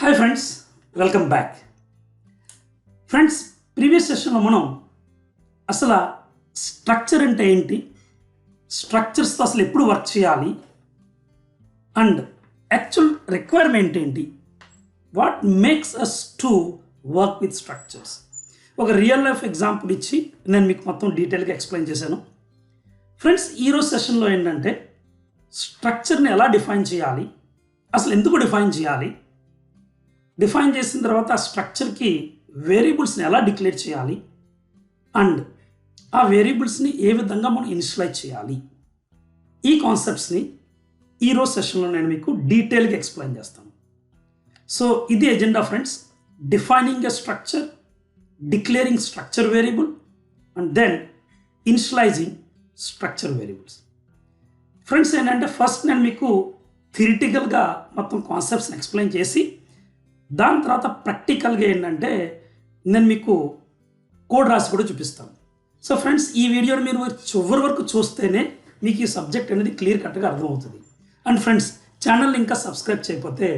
Hi friends, welcome back. Friends, previous సెషన్లో మనం అసలు స్ట్రక్చర్ అంటే ఏంటి, స్ట్రక్చర్స్తో అసలు ఎప్పుడు వర్క్ చేయాలి అండ్ యాక్చువల్ రిక్వైర్మెంట్ ఏంటి, what makes us to work with structures, ఒక రియల్ లైఫ్ ఎగ్జాంపుల్ ఇచ్చి నేను మీకు మొత్తం డీటెయిల్గా ఎక్స్ప్లెయిన్ చేశాను. ఫ్రెండ్స్, ఈరోజు సెషన్లో ఏంటంటే స్ట్రక్చర్ని ఎలా డిఫైన్ చేయాలి, అసలు ఎందుకు డిఫైన్ చేయాలి, డిఫైన్ చేసిన తర్వాత ఆ స్ట్రక్చర్కి వేరియబుల్స్ని ఎలా డిక్లేర్ చేయాలి అండ్ ఆ వేరియబుల్స్ని ఏ విధంగా మనం ఇనిషియలైజ్ చేయాలి, ఈ కాన్సెప్ట్స్ని ఈరోజు సెషన్లో నేను మీకు డీటెయిల్గా ఎక్స్ప్లెయిన్ చేస్తాను. సో ఇది agenda friends, defining a structure, declaring structure variable and then initializing structure variables. Friends ఏంటంటే ఫస్ట్ నేను మీకు థియరిటికల్గా మొత్తం కాన్సెప్ట్స్ని ఎక్స్ప్లెయిన్ చేసి దాని తర్వాత ప్రాక్టికల్గా ఏంటంటే నేను మీకు కోడ్ రాసి కూడా చూపిస్తాను. సో ఫ్రెండ్స్, ఈ వీడియోని మీరు చివరి వరకు చూస్తేనే మీకు ఈ సబ్జెక్ట్ అనేది క్లియర్ కట్గా అర్థమవుతుంది. అండ్ ఫ్రెండ్స్, ఛానల్ని ఇంకా సబ్స్క్రైబ్ చేయకపోతే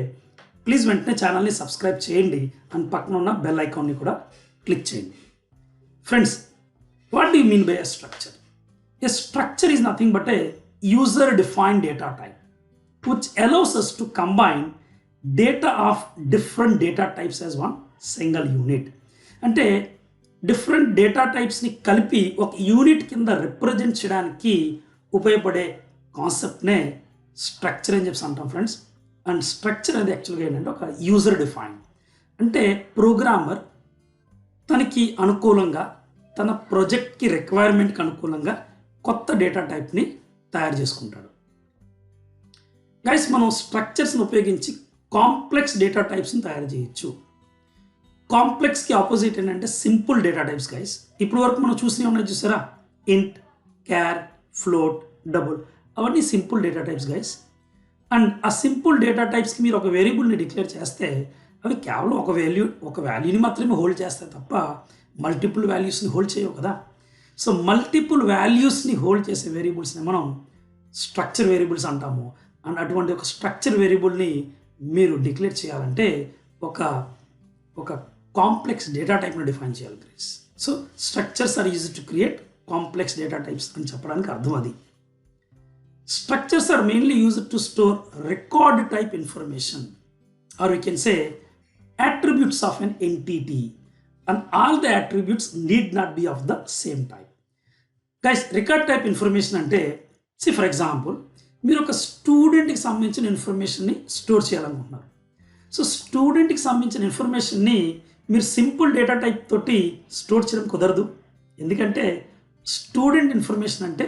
ప్లీజ్ వెంటనే ఛానల్ని సబ్స్క్రైబ్ చేయండి అండ్ పక్కన ఉన్న బెల్ ఐకాన్ని కూడా క్లిక్ చేయండి. Friends, what do you mean by a structure? A structure is nothing but A user defined data type which allows us to combine data of different data types as one single unit. అంటే different data టైప్స్ని కలిపి ఒక unit కింద represent చేయడానికి ఉపయోగపడే కాన్సెప్ట్నే structure అని చెప్పి అంటాం friends. And structure అనేది యాక్చువల్గా ఏంటంటే ఒక యూజర్ డిఫైన్, అంటే ప్రోగ్రామర్ తనకి అనుకూలంగా తన ప్రాజెక్ట్కి రిక్వైర్మెంట్కి అనుకూలంగా కొత్త డేటా టైప్ని తయారు చేసుకుంటాడు. గైస్, మనం స్ట్రక్చర్స్ని ఉపయోగించి కాంప్లెక్స్ డేటా టైప్స్ని తయారు చేయొచ్చు. కాంప్లెక్స్కి ఆపోజిట్ ఏంటంటే సింపుల్ డేటా టైప్స్. గైస్, ఇప్పుడు వరకు మనం చూసినవి ఉన్నాయి చూసారా, ఇంట్, క్యార్, ఫ్లోట్, డబుల్, అవన్నీ simple data types guys. And ఆ సింపుల్ డేటా టైప్స్కి మీరు ఒక వేరియబుల్ని డిక్లేర్ చేస్తే అవి కేవలం ఒక వాల్యూని మాత్రమే హోల్డ్ చేస్తాయి తప్ప మల్టిపుల్ వాల్యూస్ని హోల్డ్ చేయవు కదా. సో మల్టిపుల్ వాల్యూస్ని హోల్డ్ చేసే వేరియబుల్స్ని మనం స్ట్రక్చర్ వేరియబుల్స్ అంటాము. అండ్ అటువంటి ఒక స్ట్రక్చర్ వేరియబుల్ని మీరు డిక్లేర్ చేయాలంటే ఒక కాంప్లెక్స్ డేటా టైప్ని డిఫైన్ చేయాలి guys. So structures are used to create complex data types అని చెప్పడానికి అర్థం అది. Structures are mainly used to store record type information or we can say attributes of an entity and all the attributes need not be of the same type. Guys, record type information అంటే for example మీరు ఒక స్టూడెంట్కి సంబంధించిన ఇన్ఫర్మేషన్ని store చేయాలనుకుంటున్నారు. So స్టూడెంట్కి సంబంధించిన ఇన్ఫర్మేషన్ని మీరు సింపుల్ డేటా టైప్ తోటి స్టోర్ చేయడం కుదరదు. ఎందుకంటే స్టూడెంట్ ఇన్ఫర్మేషన్ అంటే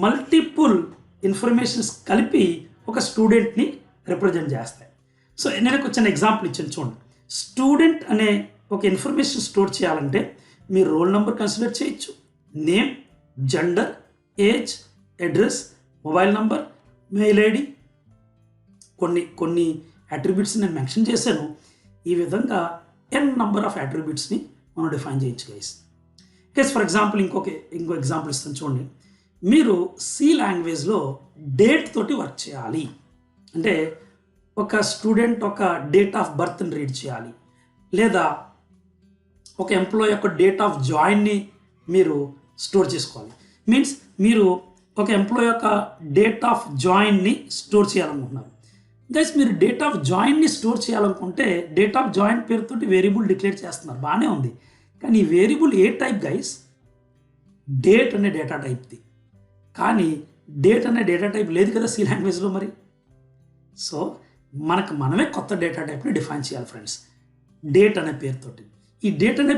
మల్టిపుల్ ఇన్ఫర్మేషన్స్ కలిపి ఒక స్టూడెంట్ని రిప్రజెంట్ చేస్తాయి. సో నేను ఒక చిన్న ఎగ్జాంపుల్ ఇచ్చాను చూడండి. స్టూడెంట్ అనే ఒక ఇన్ఫర్మేషన్ స్టోర్ చేయాలంటే మీరు రోల్ నెంబర్ కన్సిడర్ చేయొచ్చు, name, gender, age, address, mobile number, mail ID, కొన్ని అట్రిబ్యూట్స్ నేను మెన్షన్ చేశాను. ఈ విధంగా ఎన్ నంబర్ ఆఫ్ అట్రిబ్యూట్స్ని మనం డిఫైన్ చేయొచ్చు గైస్. ఫర్ ఎగ్జాంపుల్ ఇంకో ఎగ్జాంపుల్ ఇస్తాను చూడండి. మీరు సి లాంగ్వేజ్లో డేట్ తోటి వర్క్ చేయాలి అంటే ఒక స్టూడెంట్ ఒక డేట్ ఆఫ్ బర్త్ని రీడ్ చేయాలి, లేదా ఒక ఎంప్లాయీ యొక్క డేట్ ఆఫ్ జాయిన్ని మీరు స్టోర్ చేసుకోవాలి. మీన్స్ మీరు ఒక ఎంప్లాయీ యొక్క డేట్ ఆఫ్ జాయిన్ని స్టోర్ చేయాలనుకుంటున్నారు. గైస్, మీరు డేట్ ఆఫ్ జాయిన్ని స్టోర్ చేయాలనుకుంటే డేట్ ఆఫ్ జాయిన్ పేరుతోటి వేరియబుల్ డిక్లేర్ చేస్తున్నారు, బాగానే ఉంది. కానీ ఈ వేరియబుల్ ఏ టైప్ గైస్? డేట్ అనే డేటా టైప్ది. కానీ డేట్ అనే డేటా టైప్ లేదు కదా సి లాంగ్వేజ్లో మరి. సో మనమే కొత్త డేటా టైప్ని డిఫైన్ చేయాలి ఫ్రెండ్స్, డేట్ అనే పేరుతోటి. ఈ డేట్ అనే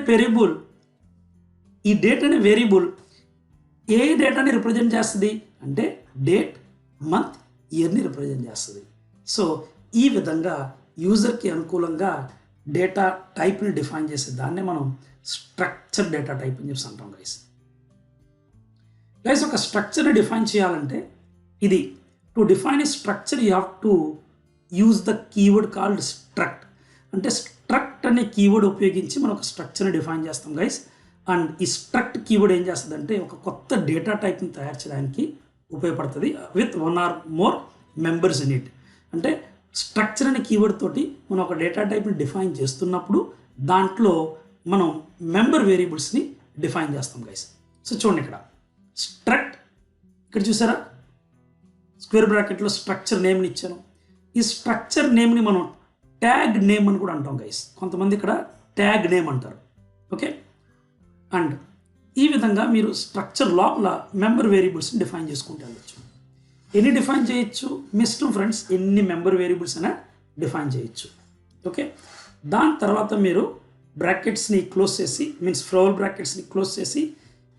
వేరియబుల్ ఏ డేటాని రిప్రజెంట్ చేస్తుంది అంటే డేట్, మంత్, ఇయర్ని రిప్రజెంట్ చేస్తుంది. సో ఈ విధంగా యూజర్కి అనుకూలంగా డేటా టైప్ని డిఫైన్ చేసే దాన్నే మనం స్ట్రక్చర్ డేటా టైప్ అని చెప్పి అంటాం గైస్. ఒక స్ట్రక్చర్ని డిఫైన్ చేయాలంటే ఇది to define A structure you have to use the keyword called struct. అంటే స్ట్రక్ట్ అనే కీవర్డ్ ఉపయోగించి మనం ఒక స్ట్రక్చర్ని డిఫైన్ చేస్తాం గైస్. అండ్ ఈ స్ట్రక్ట్ కీవర్డ్ ఏం చేస్తుందంటే ఒక కొత్త డేటా టైప్ని తయారు చేయడానికి ఉపయోగపడుతుంది with one or more members in it. అంటే స్ట్రక్చర్ అనే కీవర్డ్ తోటి మనం ఒక డేటా టైప్ని డిఫైన్ చేస్తున్నప్పుడు దాంట్లో మనం మెంబర్ వేరియబుల్స్ని డిఫైన్ చేస్తాం గైస్. సో చూడండి ఇక్కడ స్ట్రక్ట్, ఇక్కడ చూసారా స్క్వేర్ బ్రాకెట్లో స్ట్రక్చర్ నేమ్ని ఇచ్చాను. ఈ స్ట్రక్చర్ నేమ్ని మనం ట్యాగ్ నేమ్ అని కూడా అంటాం గైస్. కొంతమంది ఇక్కడ ట్యాగ్ నేమ్ అంటారు. ఓకే, అండ్ ఈ విధంగా మీరు స్ట్రక్చర్ లోపల మెంబర్ వేరియబుల్స్ని డిఫైన్ చేసుకుంటూ వెళ్ళచ్చు. ఎన్ని డిఫైన్ చేయొచ్చు మీ ఇష్టం ఫ్రెండ్స్, ఎన్ని మెంబర్ వేరియబుల్స్ అయినా డిఫైన్ చేయొచ్చు. ఓకే, దాని తర్వాత మీరు బ్రాకెట్స్ని క్లోజ్ చేసి ఫ్లోర్ బ్రాకెట్స్ని క్లోజ్ చేసి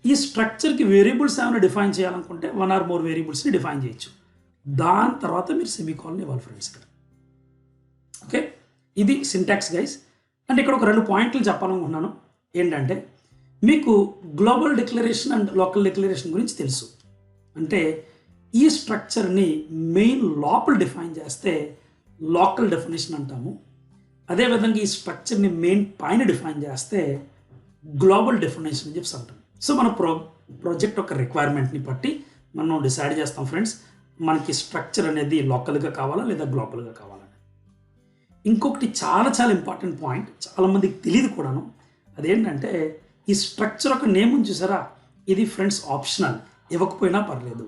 ఈ స్ట్రక్చర్కి వేరియబుల్స్ ఏమైనా డిఫైన్ చేయాలనుకుంటే 1 or more వేరియబుల్స్ని డిఫైన్ చేయొచ్చు. దాని తర్వాత మీరు సెమీకోలన్ ఇవ్వాలి ఫ్రెండ్స్ ఇక్కడ. ఓకే, ఇది సింటాక్స్ గైస్. అంటే ఇక్కడ ఒక 2 పాయింట్లు చెప్పాలనుకుంటున్నాను. ఏంటంటే మీకు global declaration and local declaration గురించి తెలుసు. అంటే ఈ స్ట్రక్చర్ని మెయిన్ లోపల డిఫైన్ చేస్తే లోకల్ డెఫినేషన్ అంటాము. అదేవిధంగా ఈ స్ట్రక్చర్ని మెయిన్ పైన డిఫైన్ చేస్తే గ్లోబల్ డెఫినేషన్ అని చెప్పి అంటాం. సో మన ప్రాజెక్ట్ ఒక రిక్వైర్మెంట్ని బట్టి మనం డిసైడ్ చేస్తాం ఫ్రెండ్స్, మనకి స్ట్రక్చర్ అనేది లోకల్గా కావాలా లేదా గ్లోబల్గా కావాలని. ఇంకొకటి చాలా చాలా ఇంపార్టెంట్ పాయింట్, చాలామందికి తెలియదు కూడాను. అదేంటంటే ఈ స్ట్రక్చర్ ఒక నేమ్ ఉంది చూసారా, ఇది ఫ్రెండ్స్ ఆప్షనల్, ఇవ్వకపోయినా పర్లేదు.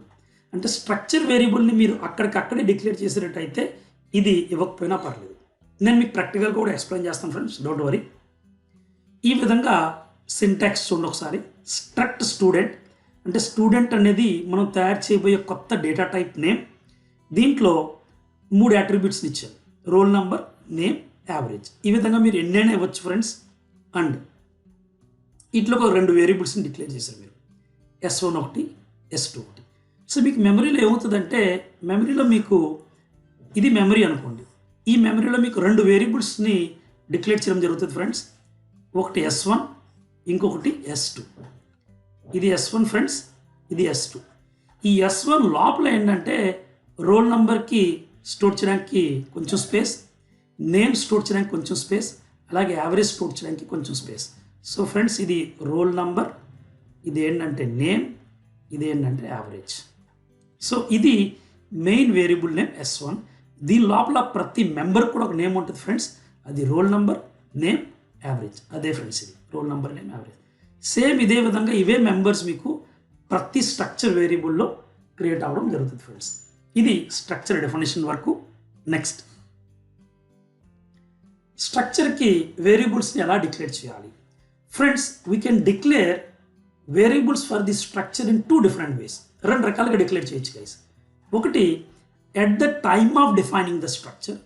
అంటే స్ట్రక్చర్ వేరియబుల్ని మీరు అక్కడికక్కడే డిక్లేర్ చేసేటట్టయితే ఇది ఇవ్వకపోయినా పర్లేదు. నేను మీకు ప్రాక్టికల్గా కూడా ఎక్స్ప్లెయిన్ చేస్తాను ఫ్రెండ్స్, డోంట్ వరీ. ఈ విధంగా సింటాక్స్ చూడండి ఒకసారి. స్ట్రక్ట్ స్టూడెంట్ అంటే స్టూడెంట్ అనేది మనం తయారు చేయబోయే కొత్త డేటా టైప్ నేమ్. దీంట్లో 3 అట్రిబ్యూట్స్ని ఇచ్చారు, రోల్ నెంబర్, నేమ్, యావరేజ్. ఈ విధంగా మీరు ఎన్నైనా ఇవ్వచ్చు ఫ్రెండ్స్. అండ్ ఇట్లా ఒక 2 వేరియబుల్స్ని డిక్లేర్ చేశారు మీరు, S1 ఒకటి, S2 ఒకటి. సో మీకు మెమరీలో ఏమవుతుందంటే, మెమరీలో మీకు ఇది మెమరీ అనుకోండి, ఈ మెమరీలో మీకు 2 వేరియబుల్స్ని డిక్లేర్ చేయడం జరుగుతుంది ఫ్రెండ్స్. ఒకటి S1, ఇంకొకటి S2. ఇది S1 ఫ్రెండ్స్, ఇది S2. ఈ S1 లోపల ఏంటంటే రోల్ నెంబర్కి స్టోర్ చేయడానికి కొంచెం స్పేస్, నేమ్ స్టోర్ చేయడానికి కొంచెం స్పేస్, అలాగే యావరేజ్ స్టోర్ చేయడానికి కొంచెం స్పేస్. సో ఫ్రెండ్స్ ఇది రోల్ నంబర్, ఇది ఏంటంటే నేమ్, ఇది ఏంటంటే యావరేజ్. సో ఇది మెయిన్ వేరియబుల్ నేమ్ S1. దీని లోపల ప్రతి మెంబర్ కూడా ఒక నేమ్ ఉంటుంది ఫ్రెండ్స్, అది రోల్ నంబర్, నేమ్, యావరేజ్. అదే ఫ్రెండ్స్ ఇది roll number, name, average. Same ఇదే విధంగా ఇవే మెంబర్స్ మీకు ప్రతి స్ట్రక్చర్ వేరియబుల్లో క్రియేట్ అవ్వడం జరుగుతుంది ఫ్రెండ్స్. ఇది స్ట్రక్చర్ డెఫినేషన్ వరకు. నెక్స్ట్ స్ట్రక్చర్కి వేరియబుల్స్ని ఎలా డిక్లేర్ చేయాలి friends? We can declare variables for the structure in 2 different ways. 2 రకాలుగా డిక్లేర్ చేయొచ్చు గైస్. ఒకటి at the time of defining the structure,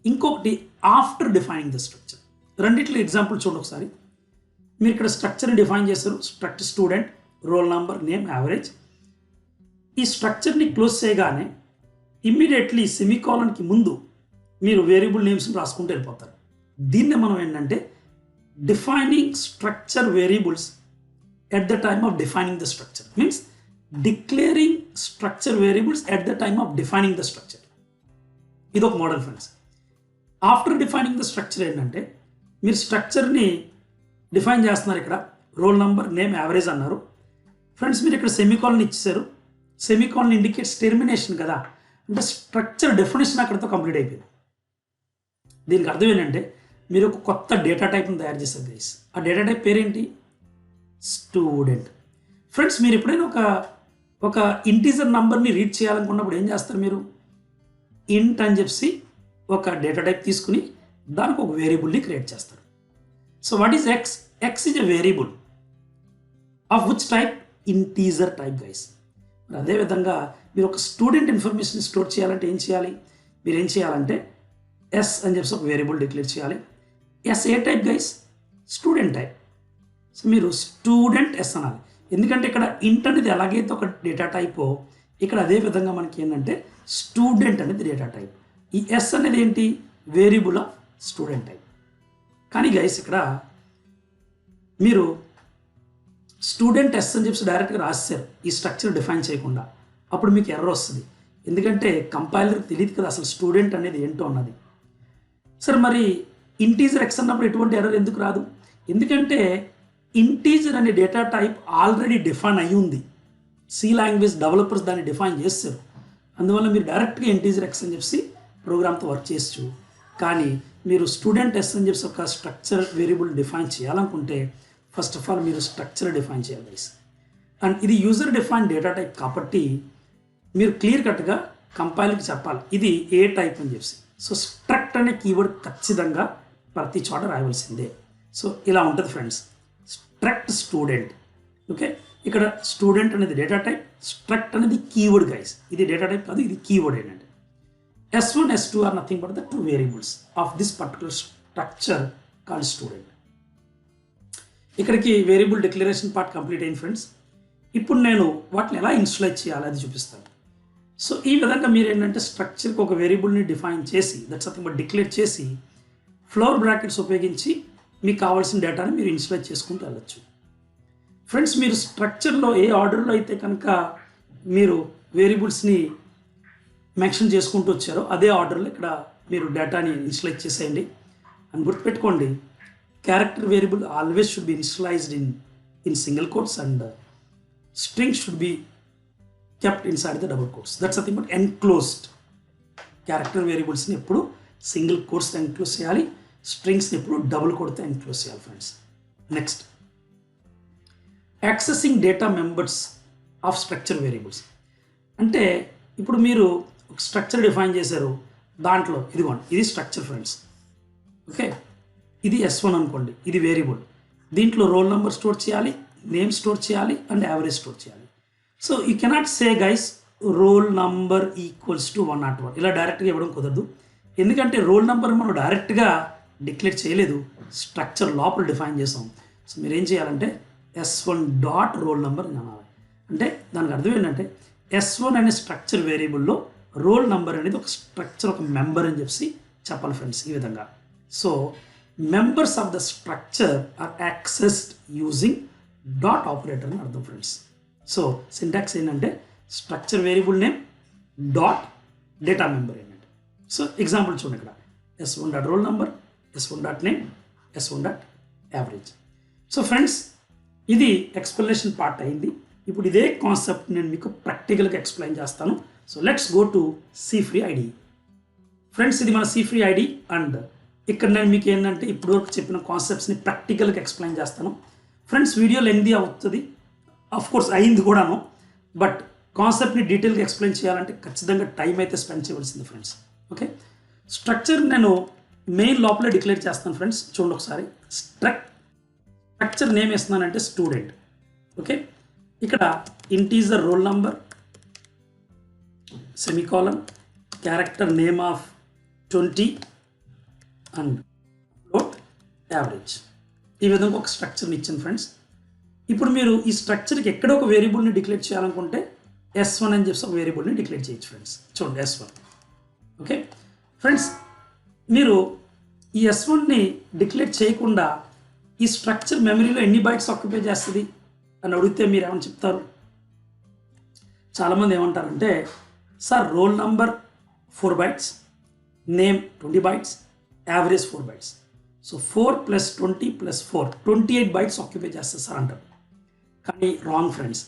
ఇంకొకటి ఆఫ్టర్ డిఫైనింగ్ ద స్ట్రక్చర్. రెండిట్లో ఎగ్జాంపుల్ చూడండి ఒకసారి. మీరు ఇక్కడ స్ట్రక్చర్ని డిఫైన్ చేస్తారు, structure student, roll number, name, average. ఈ స్ట్రక్చర్ని క్లోజ్ చేయగానే ఇమ్మీడియట్లీ సెమీకాలన్కి ముందు మీరు వేరియబుల్ నేమ్స్ని రాసుకుంటూ వెళ్ళిపోతారు. దీన్నే మనం ఏంటంటే defining structure variables at the time of defining the structure, means declaring structure variables at the time of defining the structure. ఇది ఒక model friends. After defining the structure ఏంటంటే మీరు స్ట్రక్చర్ని డిఫైన్ చేస్తున్నారు, ఇక్కడ రోల్ నంబర్, నేమ్, యావరేజ్ అన్నారు friends. మీరు ఇక్కడ semicolon ఇచ్చేసారు. సెమీకాలన్ ఇండికేట్స్ టెర్మినేషన్ కదా, అంటే స్ట్రక్చర్ డెఫినేషన్ అక్కడితో కంప్లీట్ అయిపోయింది. దీనికి అర్థం ఏంటంటే మీరు ఒక కొత్త డేటా టైప్ని తయారు చేస్తారు గైస్. ఆ డేటా టైప్ పేరేంటి? స్టూడెంట్. ఫ్రెండ్స్ మీరు ఎప్పుడైనా ఒక ఇంటీజర్ నంబర్ని రీడ్ చేయాలనుకున్నప్పుడు ఏం చేస్తారు? మీరు ఇంట్ అని చెప్పి ఒక డేటా టైప్ తీసుకుని దానికి ఒక వేరియబుల్ని క్రియేట్ చేస్తారు. So what is X? X is a variable of which type? Integer type guys. మరి అదేవిధంగా మీరు ఒక స్టూడెంట్ ఇన్ఫర్మేషన్ స్టోర్ చేయాలంటే ఏం చేయాలి? మీరు ఏం చేయాలంటే ఎస్ అని చెప్పి ఒక వేరియబుల్ డిక్లేర్ చేయాలి. S a type guys? Student type. So మీరు స్టూడెంట్ ఎస్ అనాలి, ఎందుకంటే ఇక్కడ ఇంట్ అనేది ఎలాగైతే ఒక డేటా టైపో ఇక్కడ అదే విధంగా మనకి ఏంటంటే స్టూడెంట్ అనేది డేటా టైప్. ఈ ఎస్ అనేది ఏంటి? Variable of student type. కానీ గైస్ ఇక్కడ మీరు స్టూడెంట్ ఎస్ అని చెప్పి డైరెక్ట్గా రాశారు ఈ స్ట్రక్చర్ డిఫైన్ చేయకుండా, అప్పుడు మీకు ఎర్రర్ వస్తుంది. ఎందుకంటే కంపైలర్కి తెలియదు కదా అసలు స్టూడెంట్ అనేది ఏంటో అన్నది. సరే మరి ఇంటీజర్ ఎక్స్ అన్నప్పుడు ఎటువంటి ఎర్రర్ ఎందుకు రాదు? ఎందుకంటే ఇంటీజర్ అనే డేటా టైప్ ఆల్రెడీ డిఫైన్ అయి ఉంది. సి లాంగ్వేజ్ డెవలపర్స్ దాన్ని డిఫైన్ చేస్తారు. అందువల్ల మీరు డైరెక్ట్గా ఇంటీజర్ ఎక్స్ అని చెప్పి ప్రోగ్రామ్తో వర్క్ చేయొచ్చు. కానీ మీరు స్టూడెంట్ ఎస్ అని చెప్పి ఒక స్ట్రక్చర్ వేరియబుల్ డిఫైన్ చేయాలనుకుంటే ఫస్ట్ ఆఫ్ ఆల్ మీరు స్ట్రక్చర్ డిఫైన్ చేయాలి గైస్. అండ్ ఇది యూజర్ డిఫైన్ డేటా టైప్ కాబట్టి మీరు క్లియర్ కట్గా కంపైలర్కి చెప్పాలి ఇది ఏ టైప్ అని చెప్పి. సో స్ట్రక్ట్ అనే కీవర్డ్ ఖచ్చితంగా ప్రతి చోట రాయవలసిందే. సో ఇలా ఉంటుంది ఫ్రెండ్స్, స్ట్రక్ట్ స్టూడెంట్. ఓకే, ఇక్కడ స్టూడెంట్ అనేది డేటా టైప్, స్ట్రక్ట్ అనేది కీవర్డ్ గైస్. ఇది డేటా టైప్ కాదు, ఇది కీవర్డ్ ఏంటంటే S1, S2 are nothing but the two variables of this particular structure called student. ఇక్కడికి వేరియబుల్ డిక్లరేషన్ పార్ట్ కంప్లీట్ అయింది friends. ఇప్పుడు నేను వాటిని ఎలా ఇన్స్టలైజ్ చేయాలి అది చూపిస్తాను. సో ఈ విధంగా మీరు ఏంటంటే స్ట్రక్చర్కి ఒక వేరియబుల్ని డిఫైన్ చేసి దట్స్ నథింగ్ బట్ డిక్లేర్ చేసి ఫ్లోర్ బ్రాకెట్స్ ఉపయోగించి మీకు కావాల్సిన డేటాని మీరు ఇన్స్టలైజ్ చేసుకుంటూ వెళ్ళచ్చు. ఫ్రెండ్స్ మీరు స్ట్రక్చర్లో ఏ ఆర్డర్లో అయితే కనుక మీరు వేరియబుల్స్ని మెన్షన్ చేసుకుంటూ వచ్చారో అదే ఆర్డర్లో ఇక్కడ మీరు డేటాని ఇన్స్టలైజ్ చేసేయండి. అని గుర్తుపెట్టుకోండి, character variable always should be initialized in single quotes and string should be kept inside the double quotes. That's nothing but enclosed. Character వేరియబుల్స్ని ఎప్పుడు సింగిల్ కోట్స్తో ఎన్క్లోజ్ చేయాలి, స్ట్రింగ్స్ని ఎప్పుడు డబుల్ కోట్తో ఎన్క్లోజ్ చేయాలి friends. Next, accessing data members of structure variables. అంటే ఇప్పుడు మీరు ఒక స్ట్రక్చర్ డిఫైన్ చేశారు, దాంట్లో ఇదిగోండి ఇది స్ట్రక్చర్ ఫ్రెండ్స్. ఓకే, ఇది S1 అనుకోండి, ఇది వేరియబుల్. దీంట్లో రోల్ నెంబర్ స్టోర్ చేయాలి, నేమ్ స్టోర్ చేయాలి అండ్ యావరేజ్ స్టోర్ చేయాలి. So you cannot say guys roll number equals to 101 ఇలా డైరెక్ట్గా ఇవ్వడం కుదరదు. ఎందుకంటే రోల్ నెంబర్ మనం డైరెక్ట్గా డిక్లేర్ చేయలేదు, స్ట్రక్చర్ లోపల డిఫైన్ చేసాం. సో మీరు ఏం చేయాలంటే S1 డాట్ రోల్ నెంబర్ అని అనాలి. అంటే దానికి అర్థం ఏంటంటే S1 అనే స్ట్రక్చర్ వేరియబుల్లో రోల్ నెంబర్ అనేది ఒక స్ట్రక్చర్, ఒక మెంబర్ అని చెప్పాలి ఫ్రెండ్స్ ఈ విధంగా. So members of the structure are accessed using dot operator అని అర్థం ఫ్రెండ్స్. సో సింటాక్స్ ఏంటంటే structure variable name dot data member ఏంటంటే. సో ఎగ్జాంపుల్ చూడండి, ఇక్కడ S1 dot roll number, S1 dot name, S1 dot average. So friends ఇది explanation part అయింది. ఇప్పుడు ఇదే కాన్సెప్ట్ నేను మీకు ప్రాక్టికల్గా ఎక్స్ప్లెయిన్ చేస్తాను. So let's go to C-free IDE. Friends ఇది మన C-free IDE అండ్ ఇక్కడ నేను మీకు ఏంటంటే ఇప్పటివరకు చెప్పిన కాన్సెప్ట్స్ని ప్రాక్టికల్గా ఎక్స్ప్లెయిన్ చేస్తాను. ఫ్రెండ్స్ వీడియో లెంగ్తీ అవుతుంది, కోర్స్ అయింది కూడాను, బట్ కాన్సెప్ట్ని డీటెయిల్గా ఎక్స్ప్లెయిన్ చేయాలంటే ఖచ్చితంగా టైం అయితే స్పెండ్ చేయవలసింది ఫ్రెండ్స్. ఓకే, స్ట్రక్చర్ నేను మెయిన్ లోపలే డిక్లేర్ చేస్తాను ఫ్రెండ్స్. చూడండి ఒకసారి, స్ట్రక్చర్ నేమ్ వేస్తున్నానంటే స్టూడెంట్. ఓకే, ఇక్కడ integer roll number semicolon, character name of 20 and float average. ఈ విధంగా ఒక స్ట్రక్చర్ని ఇచ్చాను ఫ్రెండ్స్. ఇప్పుడు మీరు ఈ స్ట్రక్చర్కి ఎక్కడో ఒక వేరియబుల్ని డిక్లేర్ చేయాలనుకుంటే S1 అని చెప్పి ఒక వేరియబుల్ని డిక్లేర్ చేయొచ్చు ఫ్రెండ్స్. చూడండి S1. ఓకే ఫ్రెండ్స్, మీరు ఈ S1ని డిక్లేర్ చేయకుండా ఈ స్ట్రక్చర్ మెమరీలో ఎన్ని బైట్స్ ఆక్యుపై చేస్తుంది అని అడిగితే మీరు ఏమని చెప్తారు? చాలామంది ఏమంటారంటే sir roll number 4 bytes, name 20 bytes, average 4 bytes. So 4 + 20 + 4 28 bytes occupy చేస్తారు సార్ అంటారు. కానీ రాంగ్ ఫ్రెండ్స్,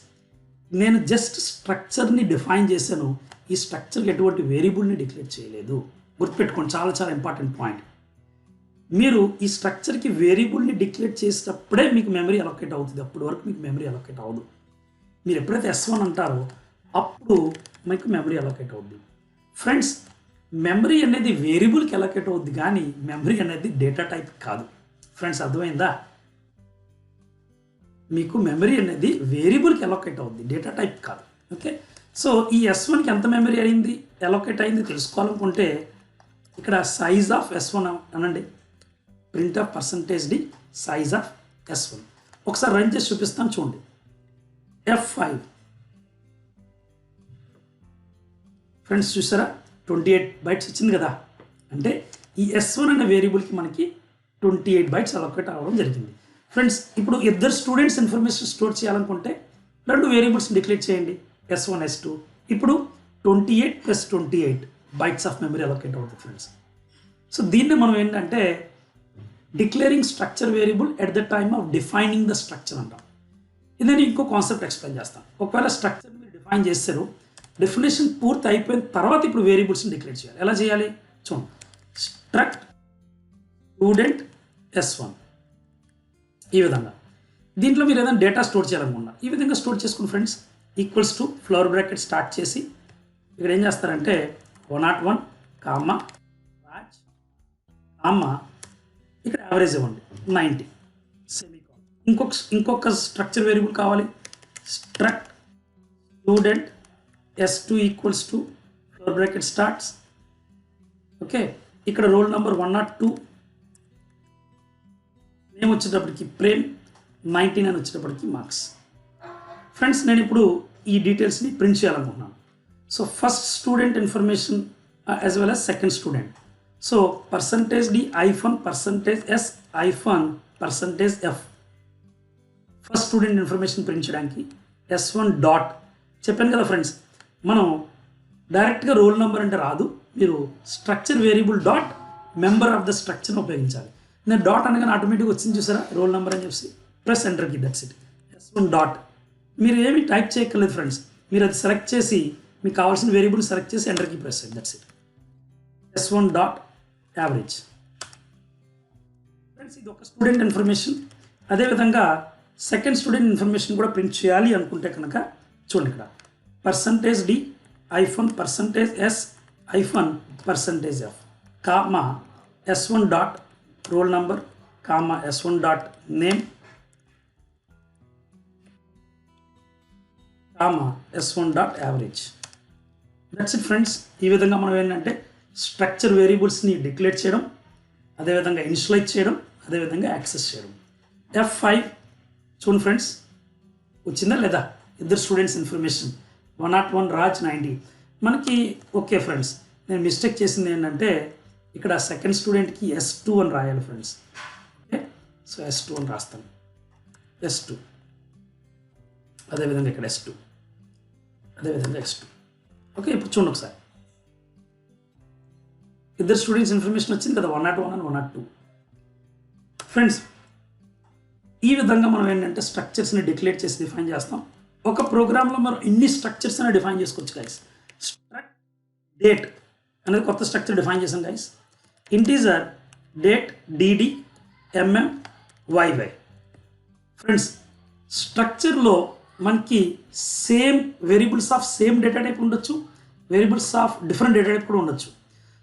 నేను జస్ట్ స్ట్రక్చర్ని డిఫైన్ చేశాను, ఈ స్ట్రక్చర్కి ఎటువంటి వేరియబుల్ని డిక్లేర్ చేయలేదు. గుర్తుపెట్టుకోండి, చాలా చాలా ఇంపార్టెంట్ పాయింట్. మీరు ఈ స్ట్రక్చర్కి వేరియబుల్ని డిక్లేర్ చేసేటప్పుడే మీకు మెమరీ అలొకేట్ అవుతుంది, అప్పటి వరకు మీకు మెమరీ అలొకేట్ అవ్వదు. మీరు ఎప్పుడైతే S1 అంటారో అప్పుడు మీకు మెమరీ అలొకేట్ అవుద్ది. ఫ్రెండ్స్ మెమరీ అనేది వేరియబుల్కి అలొకేట్ అవుద్ది కానీ మెమరీ అనేది డేటా టైప్ కాదు. ఫ్రెండ్స్ అర్థమైందా? మీకు మెమరీ అనేది వేరియబుల్కి అలొకేట్ అవుద్ది, డేటా టైప్ కాదు. ఓకే, సో ఈ S1కి ఎంత మెమరీ అయింది, అలొకేట్ అయింది తెలుసుకోవాలనుకుంటే ఇక్కడ సైజ్ ఆఫ్ S1 అనండి, print of %d size of S1. ఒకసారి రన్ చేసి చూపిస్తాను చూడండి. F5 ఫ్రెండ్స్ చూసారా, 28 bytes వచ్చింది కదా. అంటే ఈ S1 అనే వేరియబుల్కి మనకి 28 bytes అలొకేట్ అవ్వడం జరిగింది. ఫ్రెండ్స్ ఇప్పుడు ఇద్దరు స్టూడెంట్స్ ఇన్ఫర్మేషన్ స్టోర్ చేయాలనుకుంటే 2 వేరియబుల్స్ డిక్లేర్ చేయండి, S1 S2. ఇప్పుడు 28 + 28 bytes ఆఫ్ మెమరీ అలొకేట్ అవుతుంది ఫ్రెండ్స్. సో దీన్ని మనం ఏంటంటే declaring structure variable at the time of defining the structure అంటాం. ఇది నేను ఇంకో కాన్సెప్ట్ ఎక్స్ప్లెయిన్ చేస్తాను. ఒకవేళ స్ట్రక్చర్ మీరు డిఫైన్ చేస్తారు, డెఫినేషన్ పూర్తి అయిపోయిన తర్వాత ఇప్పుడు వేరియబుల్స్ని డిక్లేర్ చేయాలి. ఎలా చేయాలి? చూడండి, స్ట్రక్ట్ స్టూడెంట్ S1 ఈ విధంగా. దీంట్లో మీరు ఏదైనా డేటా స్టోర్ చేయాలనుకున్నా ఈ విధంగా స్టోర్ చేసుకుని friends, equals to floor bracket start చేసి ఇక్కడ ఏం చేస్తారంటే 101 కామా రాజ్ కామా ఇక్కడ యావరేజ్ ఇవ్వండి 90 సెమీకోలన్. ఇంకొక స్ట్రక్చర్ వేరియబుల్ కావాలి, struct student S2 equals to floor bracket starts. Okay, ఇక్కడ రోల్ నెంబర్ 102, నేమ్ వచ్చేటప్పటికి ప్రేమ్, 99 వచ్చేటప్పటికి మార్క్స్. ఫ్రెండ్స్ నేను ఇప్పుడు ఈ డీటెయిల్స్ని ప్రింట్ చేయాలనుకుంటున్నాను. So first student information as well as second student. So %d %s %f first student information print చేయడానికి S1 dot చెప్పాను కదా ఫ్రెండ్స్, మనం డైరెక్ట్గా రోల్ నెంబర్ అంటే రాదు, మీరు structure variable dot member of the స్ట్రక్చర్ని ఉపయోగించాలి. నేను డాట్ అనగానే ఆటోమేటిక్గా వచ్చింది చూసారా రోల్ నెంబర్ అని చెప్పి, ప్రెస్ ఎంటర్కి, దట్స్ ఇట్. S1 డాట్ మీరు ఏమి టైప్ చేయక్కర్లేదు ఫ్రెండ్స్, మీరు అది సెలెక్ట్ చేసి మీకు కావాల్సిన వేరియబుల్ సెలెక్ట్ చేసి ఎంటర్కి ప్రెస్ చేయండి, that's it. S1 dot average. Friends ఇది ఒక స్టూడెంట్ ఇన్ఫర్మేషన్. అదేవిధంగా సెకండ్ స్టూడెంట్ ఇన్ఫర్మేషన్ కూడా ప్రింట్ చేయాలి అనుకుంటే కనుక చూడండి, ఇక్కడ %d %s %f comma S1 dot roll number comma S1 dot name comma S1 dot average. That's it friends. ఈ విధంగా మనం ఏంటంటే స్ట్రక్చర్ వేరియబుల్స్ని డిక్లేర్ చేయడం, అదేవిధంగా ఇనిషియలైజ్ చేయడం, అదేవిధంగా యాక్సెస్ చేయడం. F5 చూడండి ఫ్రెండ్స్, వచ్చిందా లేదా ఇద్దరు స్టూడెంట్స్ ఇన్ఫర్మేషన్, 101 రాజ్ 90 మనకి. ఓకే ఫ్రెండ్స్, నేను మిస్టేక్ చేసింది ఏంటంటే ఇక్కడ సెకండ్ స్టూడెంట్కి S2 అని రాయాలి ఫ్రెండ్స్. ఓకే, సో S2 అని రాస్తాను, S2. అదేవిధంగా ఇక్కడ S2, అదేవిధంగా S2. ఓకే, ఇప్పుడు చూడండి ఒకసారి, ఇద్దరు స్టూడెంట్స్ ఇన్ఫర్మేషన్ వచ్చింది కదా, 101 and 102. ఫ్రెండ్స్ ఈ విధంగా మనం ఏంటంటే స్ట్రక్చర్స్ని డిక్లేర్ చేసి డిఫైన్ చేస్తాం. ఒక ప్రోగ్రాంలో మనం ఇన్ని స్ట్రక్చర్స్ అని డిఫైన్ చేసుకోవచ్చు గైస్. స్ట్రక్ట్ డేట్ అనేది కొత్త స్ట్రక్చర్ డిఫైన్ చేసాం guys. Integer date DD MM YY. Friends స్ట్రక్చర్లో మనకి same variables of same data type ఉండొచ్చు, variables of different data type కూడా ఉండొచ్చు.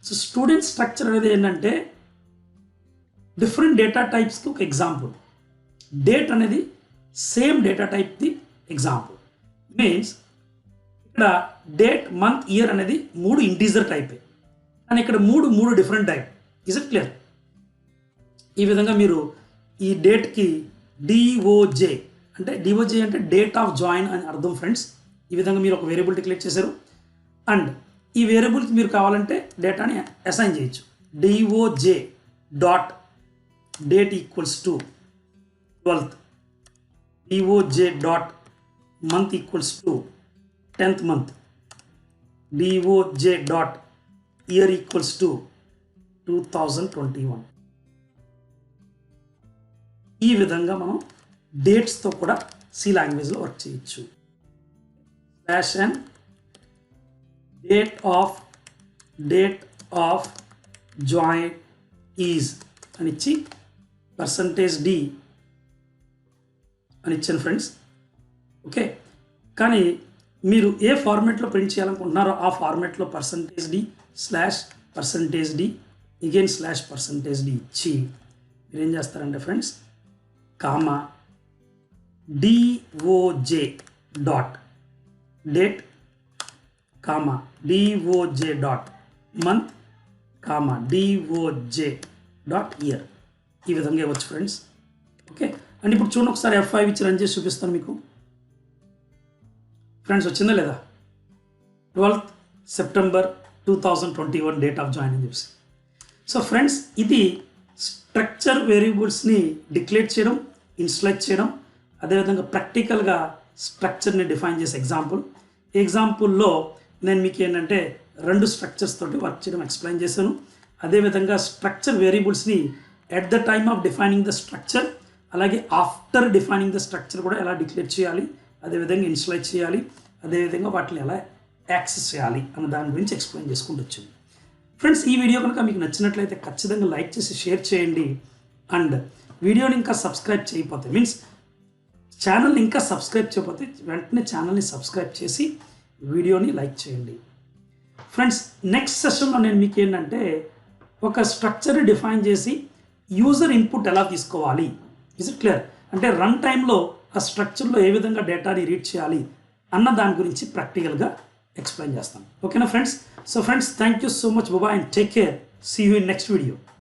సో స్టూడెంట్ స్ట్రక్చర్ అనేది ఏంటంటే డిఫరెంట్ డేటా టైప్స్కి ఒక ఎగ్జాంపుల్. డేట్ అనేది సేమ్ డేటా టైప్ది ఎగ్జాంపుల్. మీన్స్ ఇక్కడ డేట్ మంత్ ఇయర్ అనేది 3 ఇంటీజర్ టైపే, కానీ ఇక్కడ మూడు different type. Is it clear? ఈ విధంగా మీరు ఈ డేట్కి DOJ అంటే DOJ అంటే డేట్ ఆఫ్ జాయిన్ అని అర్థం ఫ్రెండ్స్. ఈ విధంగా మీరు ఒక వేరియబుల్ డిక్లేర్ చేశారు, అండ్ ఈ వేరియబుల్కి మీరు కావాలంటే డేటాని అసైన్ చేయొచ్చు. DOJ dot date equals to 12th, DOJ dot month equals to 10th month, DOJ dot year equals to 2021. ఈ విధంగా మనం డేట్స్తో కూడా సి లాంగ్వేజ్లో వర్క్ చేయొచ్చు. /n date of join is అని ఇచ్చి %d అని ఇచ్చాను ఫ్రెండ్స్. ఓకే, కానీ మీరు ఏ ఫార్మేట్లో ప్రింట్ చేయాలనుకుంటున్నారో ఆ ఫార్మేట్లో %d %d అగైన్ %d ఇచ్చి మీరు ఏం చేస్తారంటే friends comma DOJ dot date comma DOJ dot month comma DOJ dot year. ఈ విధంగా ఇవ్వచ్చు ఫ్రెండ్స్. ఓకే, అండ్ ఇప్పుడు చూడండి ఒకసారి F5 ఇచ్చి రన్ చేసి చూపిస్తాను మీకు. ఫ్రెండ్స్ వచ్చిందా లేదా? 12th September 2021 date of join అని చెప్పి. సో ఫ్రెండ్స్ ఇది స్ట్రక్చర్ వేరియబుల్స్ని డిక్లేర్ చేయడం, ఇన్స్టలైజ్ చేయడం, అదేవిధంగా ప్రాక్టికల్గా స్ట్రక్చర్ని డిఫైన్ చేసే ఎగ్జాంపుల్. ఎగ్జాంపుల్లో నేను మీకు ఏంటంటే 2 స్ట్రక్చర్స్ తోటి వర్క్ చేయడం ఎక్స్ప్లెయిన్ చేశాను. అదేవిధంగా స్ట్రక్చర్ వేరియబుల్స్ని at the time of defining the structure, అలాగే ఆఫ్టర్ డిఫైనింగ్ ద స్ట్రక్చర్ కూడా ఎలా డిక్లేర్ చేయాలి, అదేవిధంగా ఇన్స్టలైజ్ చేయాలి, అదేవిధంగా వాటిని ఎలా యాక్సెస్ చేయాలి అన్న దాని గురించి ఎక్స్ప్లెయిన్ చేసుకుంటూ వచ్చింది. ఫ్రెండ్స్, ఈ వీడియో కనుక మీకు నచ్చినట్లయితే ఖచ్చితంగా లైక్ చేసి షేర్ చేయండి. అండ్ వీడియోని ఇంకా సబ్స్క్రైబ్ చేయకపోతే మీన్స్ ఛానల్ని ఇంకా సబ్స్క్రైబ్ చేయకపోతే వెంటనే ఛానల్ని సబ్స్క్రైబ్ చేసి వీడియోని లైక్ చేయండి. ఫ్రెండ్స్, నెక్స్ట్ సెషన్లో నేను మీకు ఏంటంటే ఒక స్ట్రక్చర్ని డిఫైన్ చేసి యూజర్ ఇన్పుట్ ఎలా తీసుకోవాలి, ఇస్ ఇట్ క్లియర్, అంటే రన్ టైంలో ఆ స్ట్రక్చర్లో ఏ విధంగా డేటాని రీడ్ చేయాలి అన్న దాని గురించి ప్రాక్టికల్గా ఎక్స్ప్లెయిన్ చేస్తాను. ఓకేనా friends? So friends, thank you so much. Bye and take care. See you in next video.